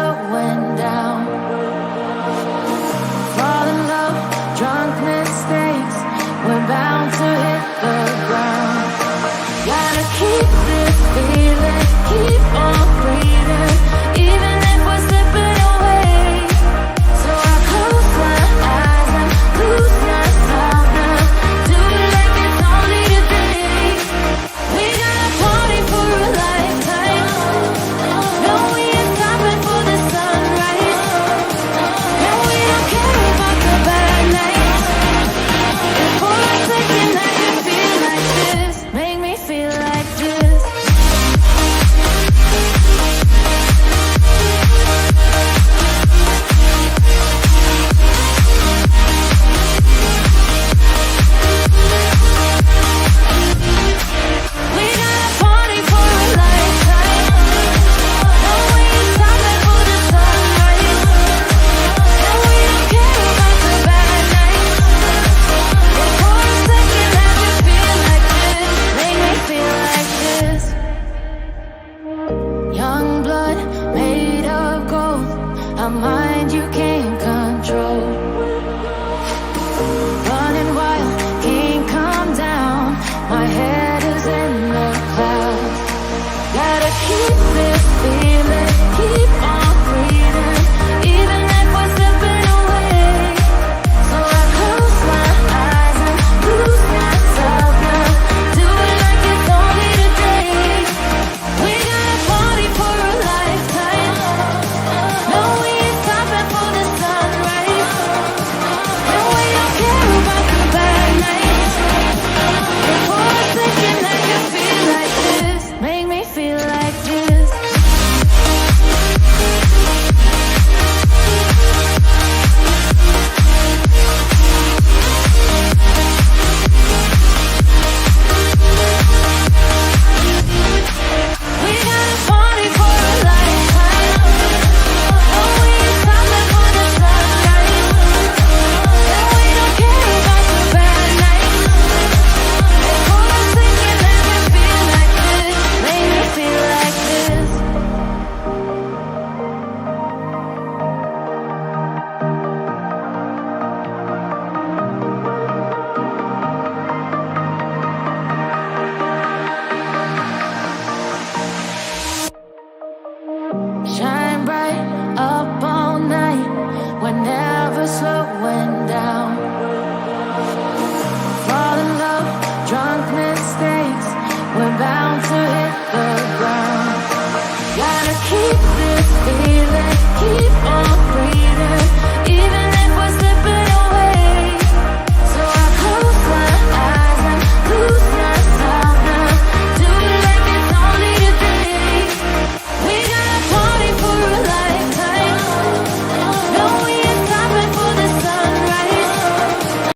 going down. Fall in love, drunk mistakes, we're bound to hit the ground. Gotta keep this feeling, keep on breathing, even if we're slipping away. So I close my eyes and lose myself now. Do it like it's only today. We got a party for a lifetime. No, we ain't stopping for the sunrise. No, we don't care about the bad nights. And for a second I can feel like this. Make me feel like this. We got a party for a lifetime. No, we ain't stopping for the sunrise. No, we don't care about the bad nights. And for a second I can feel like this. Make me feel like this. Young blood made of gold. I'm